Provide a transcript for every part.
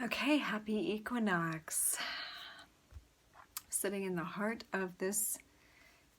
Okay, happy equinox. Sitting in the heart of this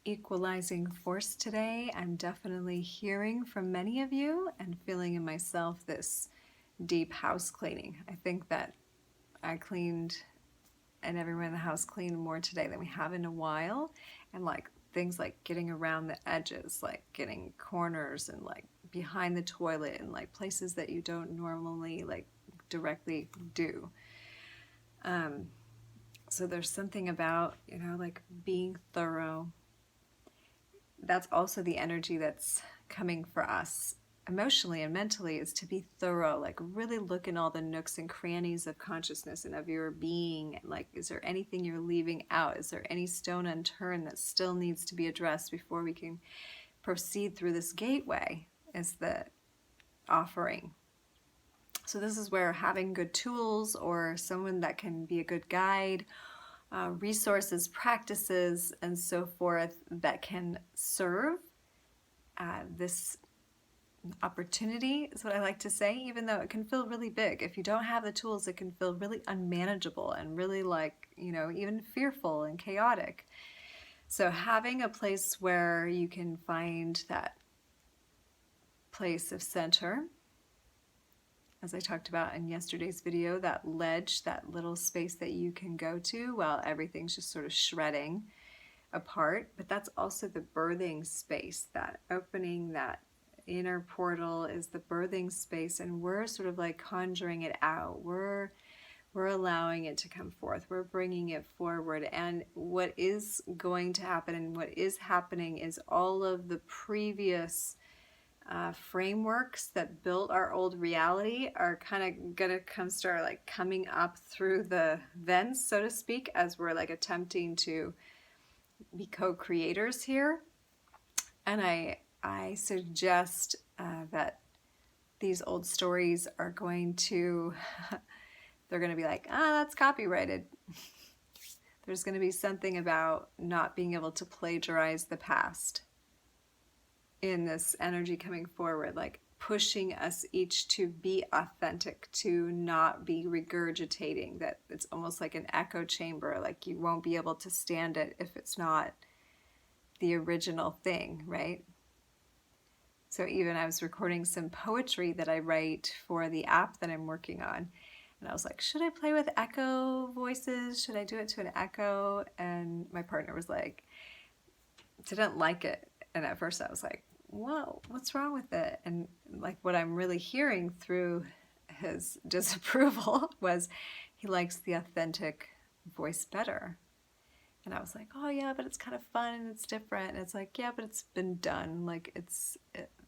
equalizing force today, I'm definitely hearing from many of you and feeling in myself this deep house cleaning. I think that I cleaned and everyone in the house cleaned more today than we have in a while. And like things like getting around the edges, like getting corners and like behind the toilet and like places that you don't normally like directly do. So there's something about, like being thorough. That's also the energy that's coming for us emotionally and mentally, is to be thorough, like really look in all the nooks and crannies of consciousness and of your being. Like, is there anything you're leaving out? Is there any stone unturned that still needs to be addressed before we can proceed through this gateway, is the offering. So this is where having good tools or someone that can be a good guide, resources, practices, and so forth that can serve this opportunity is what I like to say, even though it can feel really big. If you don't have the tools, it can feel really unmanageable and really like, even fearful and chaotic. So having a place where you can find that place of center, as I talked about in yesterday's video, that ledge, that little space that you can go to while everything's just sort of shredding apart. But that's also the birthing space, that opening, that inner portal is the birthing space, and we're sort of like conjuring it out. We're allowing it to come forth. We're bringing it forward. And what is going to happen and what is happening is all of the previous frameworks that built our old reality are kind of gonna start like coming up through the vents, so to speak, as we're like attempting to be co-creators here. And I suggest that these old stories are going to they're going to be like, that's copyrighted. There's going to be something about not being able to plagiarize the past in this energy coming forward, like pushing us each to be authentic, to not be regurgitating, that it's almost like an echo chamber, like you won't be able to stand it if it's not the original thing, right? So even I was recording some poetry that I write for the app that I'm working on, and I was like, should I play with echo voices? Should I do it to an echo? And my partner was like, didn't like it. And at first I was like, whoa, what's wrong with it? And like what I'm really hearing through his disapproval was he likes the authentic voice better. And I was like, oh yeah, but it's kind of fun and it's different. And it's like, yeah, but it's been done. Like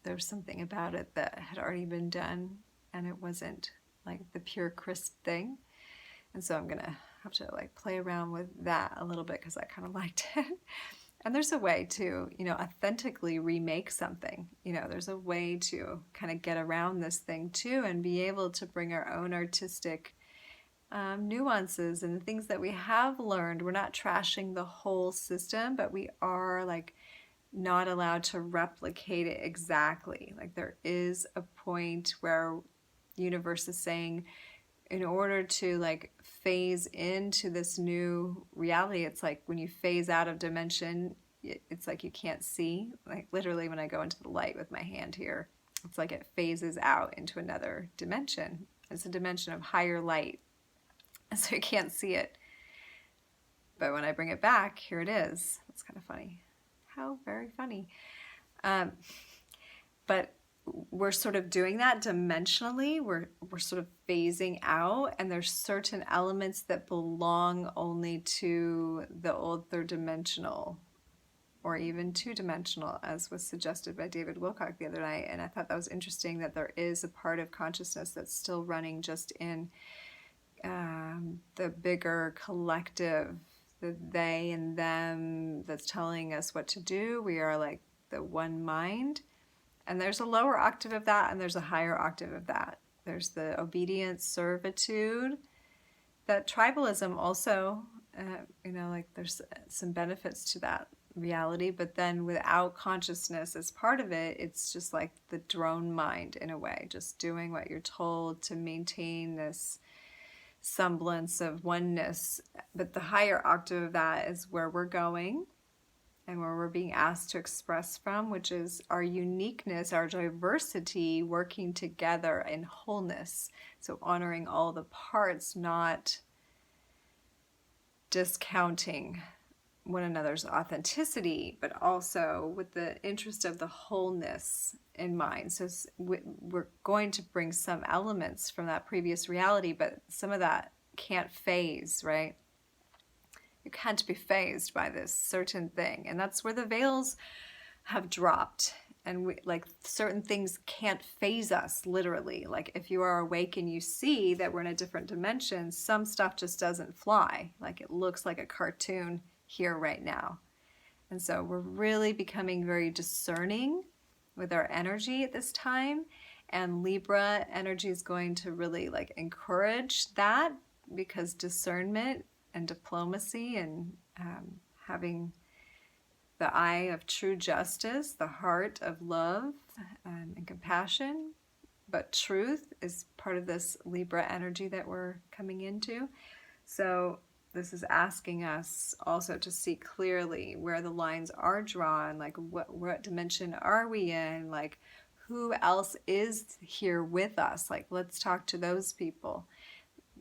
there's something about it that had already been done, and it wasn't like the pure crisp thing. And so I'm gonna have to like play around with that a little bit because I kind of liked it. And there's a way to, authentically remake something. There's a way to kind of get around this thing too and be able to bring our own artistic nuances and things that we have learned. We're not trashing the whole system, but we are like not allowed to replicate it exactly. Like there is a point where universe is saying, in order to like phase into this new reality, it's like when you phase out of dimension, it's like you can't see. Like literally when I go into the light with my hand here, it's like it phases out into another dimension. It's a dimension of higher light. So you can't see it. But when I bring it back, here it is. It's kind of funny. How very funny. But we're sort of doing that dimensionally. We're sort of phasing out, and there's certain elements that belong only to the old third dimensional or even two-dimensional, as was suggested by David Wilcock the other night. And I thought that was interesting, that there is a part of consciousness that's still running just in the bigger collective, the they and them that's telling us what to do. We are like the one mind. And there's a lower octave of that, and there's a higher octave of that. There's the obedience, servitude. That tribalism also, like there's some benefits to that reality, but then without consciousness as part of it, it's just like the drone mind in a way, just doing what you're told to maintain this semblance of oneness. But the higher octave of that is where we're going and where we're being asked to express from, which is our uniqueness, our diversity working together in wholeness. So honoring all the parts, not discounting one another's authenticity, but also with the interest of the wholeness in mind. So we're going to bring some elements from that previous reality, but some of that can't phase, right? You can't be phased by this certain thing. And that's where the veils have dropped. And like certain things can't phase us, literally. Like if you are awake and you see that we're in a different dimension, some stuff just doesn't fly. Like it looks like a cartoon here right now. And so we're really becoming very discerning with our energy at this time. And Libra energy is going to really like encourage that, because discernment and diplomacy and having the eye of true justice, the heart of love and compassion, but truth is part of this Libra energy that we're coming into. So this is asking us also to see clearly where the lines are drawn, like what dimension are we in, like who else is here with us, like let's talk to those people.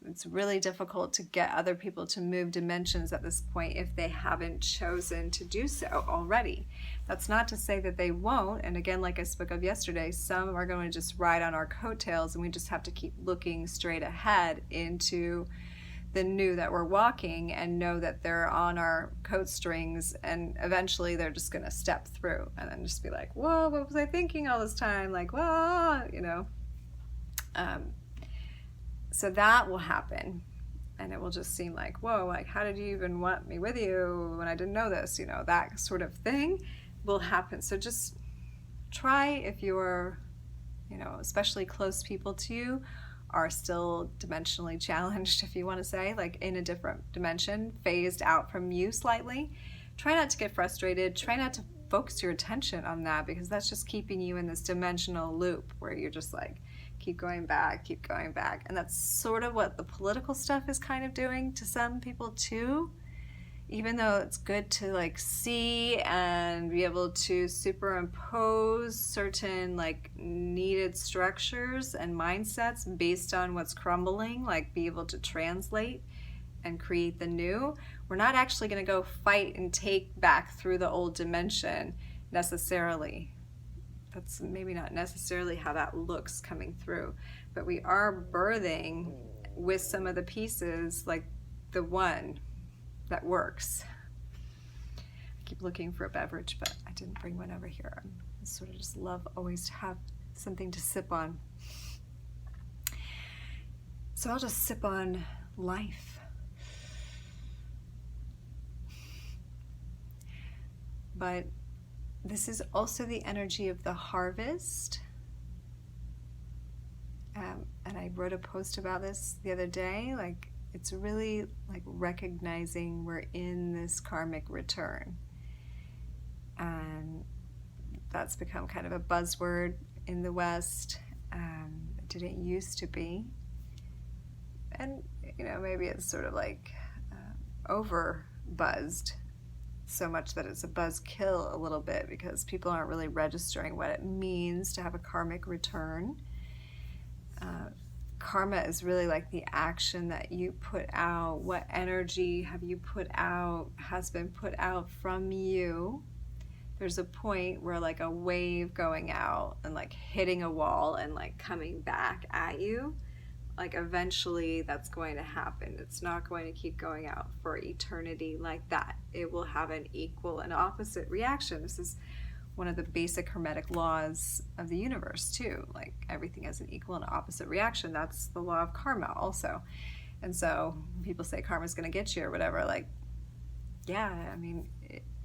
It's really difficult to get other people to move dimensions at this point if they haven't chosen to do so already. That's not to say that they won't. And again, like I spoke of yesterday, some are going to just ride on our coattails, and we just have to keep looking straight ahead into the new that we're walking and know that they're on our coat strings, and eventually they're just going to step through and then just be like, whoa, what was I thinking all this time? Like, whoa, you know. So that will happen, and it will just seem like, whoa, like how did you even want me with you when I didn't know this? You know, that sort of thing will happen. So just try, if you're, you know, especially close people to you are still dimensionally challenged, if you want to say, like in a different dimension, phased out from you slightly, try not to get frustrated. Try not to focus your attention on that, because that's just keeping you in this dimensional loop where you're just like, keep going back. And that's sort of what the political stuff is kind of doing to some people too. Even though it's good to like see and be able to superimpose certain like needed structures and mindsets based on what's crumbling, like be able to translate and create the new. We're not actually going to go fight and take back through the old dimension necessarily. That's maybe not necessarily how that looks coming through, but we are birthing with some of the pieces, like the one that works. I keep looking for a beverage, but I didn't bring one over here. I sort of just love always to have something to sip on. So I'll just sip on life. But this is also the energy of the harvest. And I wrote a post about this the other day. Like, it's really like recognizing we're in this karmic return. And that's become kind of a buzzword in the West. It didn't used to be. And, you know, maybe it's sort of like over buzzed, so much that it's a buzzkill a little bit, because people aren't really registering what it means to have a karmic return. Karma is really like the action that you put out. What energy have you put out, has been put out from you. There's a point where like a wave going out and like hitting a wall and like coming back at you. Like eventually that's going to happen. It's not going to keep going out for eternity like that. It will have an equal and opposite reaction. This is one of the basic hermetic laws of the universe too. Like everything has an equal and opposite reaction. That's the law of karma also. And so people say karma's going to get you or whatever. Like, yeah, I mean,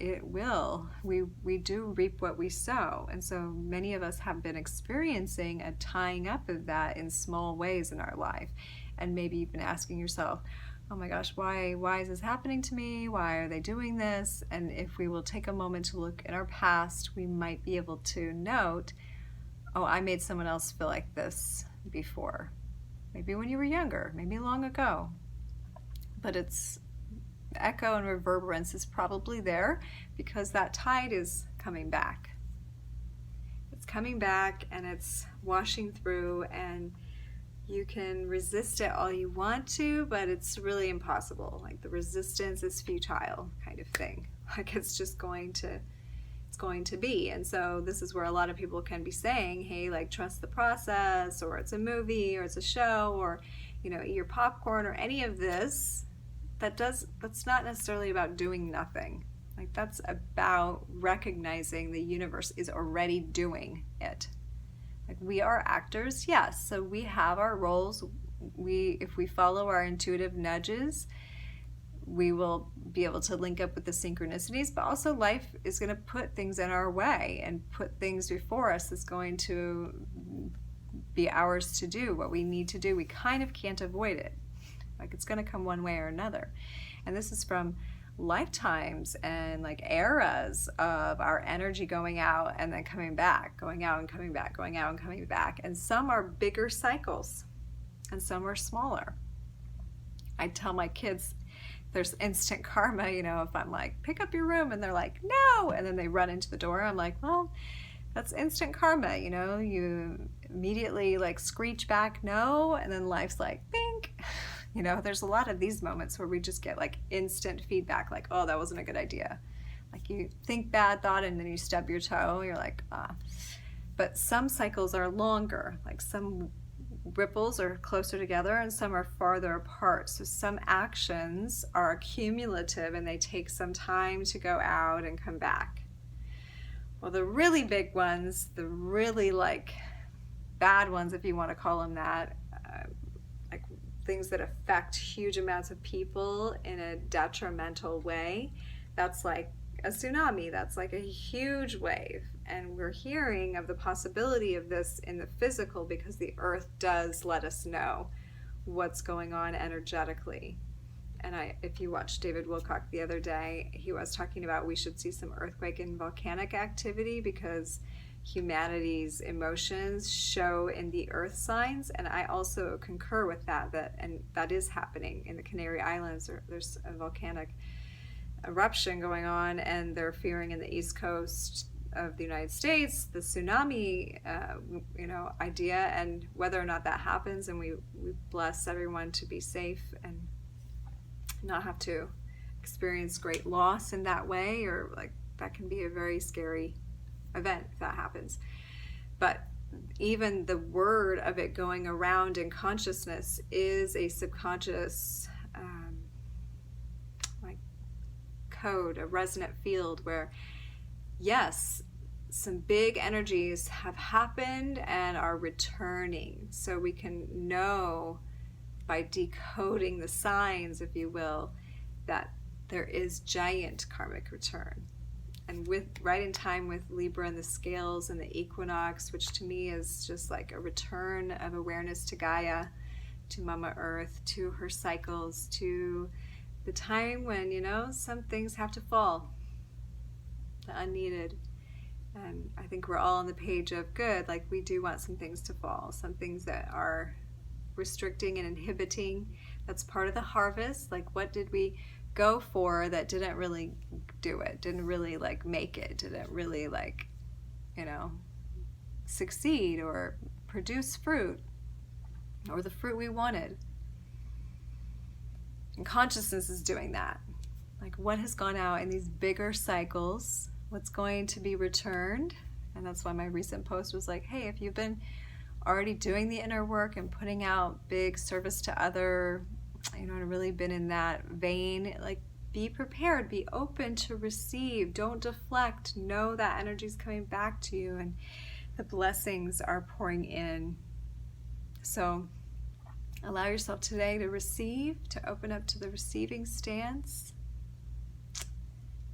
it will. We do reap what we sow. And so many of us have been experiencing a tying up of that in small ways in our life. And maybe you've been asking yourself, oh my gosh, why is this happening to me? Why are they doing this? And if we will take a moment to look in our past, we might be able to note, oh, I made someone else feel like this before. maybe when you were younger, maybe long ago. But it's echo and reverberance is probably there because that tide is coming back. It's coming back and it's washing through, and you can resist it all you want to, but it's really impossible. Like the resistance is futile kind of thing. Like it's just going to be. And so this is where a lot of people can be saying, hey, like trust the process, or it's a movie, or it's a show, or eat your popcorn, or any of this. That's not necessarily about doing nothing. Like that's about recognizing the universe is already doing it. Like we are actors, yes. So we have our roles. If we follow our intuitive nudges, we will be able to link up with the synchronicities, but also life is going to put things in our way and put things before us that's going to be ours to do, what we need to do. We kind of can't avoid it. Like it's going to come one way or another. And this is from lifetimes and like eras of our energy going out and then coming back, going out and coming back, going out and coming back. And some are bigger cycles and some are smaller. I tell my kids there's instant karma, if I'm like, pick up your room, and they're like, no, and then they run into the door. I'm like, well, that's instant karma, you immediately like screech back no, and then life's like, bink. There's a lot of these moments where we just get like instant feedback, like, oh, that wasn't a good idea. Like you think bad thought and then you stub your toe, you're like, ah. But some cycles are longer, like some ripples are closer together and some are farther apart. So some actions are cumulative and they take some time to go out and come back. Well, the really big ones, the really like bad ones, if you want to call them that, like things that affect huge amounts of people in a detrimental way, that's like a tsunami. That's like a huge wave. And we're hearing of the possibility of this in the physical because the earth does let us know what's going on energetically. And if you watched David Wilcock the other day, he was talking about we should see some earthquake and volcanic activity because humanity's emotions show in the earth signs. And I also concur with that and that is happening in the Canary Islands. There's a volcanic eruption going on, and they're fearing in the East Coast of the United States the tsunami idea, and whether or not that happens, and we bless everyone to be safe and not have to experience great loss in that way, or like that can be a very scary event if that happens. But even the word of it going around in consciousness is a subconscious code, a resonant field where yes, some big energies have happened and are returning. So we can know by decoding the signs, if you will, that there is giant karmic return. And with right in time with Libra and the scales and the equinox, which to me is just like a return of awareness to Gaia, to Mama Earth, to her cycles, to the time when, some things have to fall, the unneeded. And I think we're all on the page of good, like we do want some things to fall, some things that are restricting and inhibiting. That's part of the harvest. Like what did we go for that didn't really do it, didn't really like make it, didn't really like, succeed or produce fruit or the fruit we wanted. And consciousness is doing that. Like what has gone out in these bigger cycles, what's going to be returned. And that's why my recent post was like, hey, if you've been already doing the inner work and putting out big service to other, and really been in that vein, like be prepared, be open to receive, don't deflect, know that energy's coming back to you and the blessings are pouring in. So allow yourself today to receive, to open up to the receiving stance.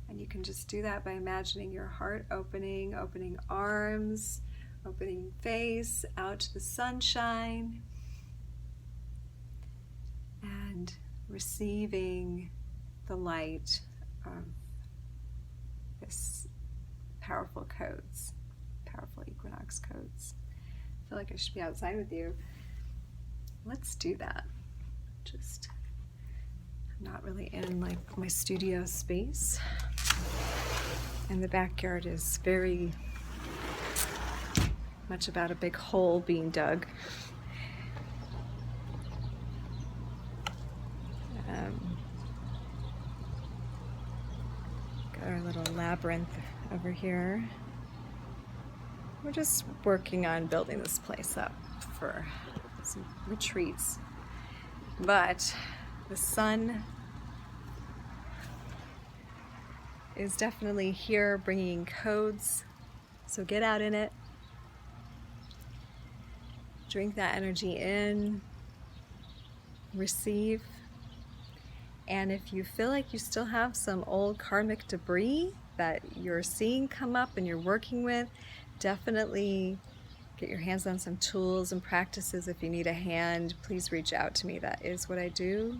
And you can just do that by imagining your heart opening arms, opening face out to the sunshine, and receiving the light of this powerful equinox codes. I feel like I should be outside with you. let's do that. Just not really in like my studio space. And the backyard is very much about a big hole being dug. Got our little labyrinth over here. We're just working on building this place up for some retreats. But the sun is definitely here bringing codes. So get out in it. Drink that energy in. Receive. And if you feel like you still have some old karmic debris that you're seeing come up and you're working with, definitely get your hands on some tools and practices. If you need a hand, please reach out to me. That is what I do.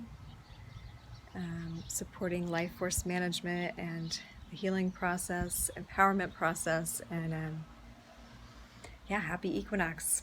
Supporting life force management and the healing process, empowerment process, and yeah, happy Equinox.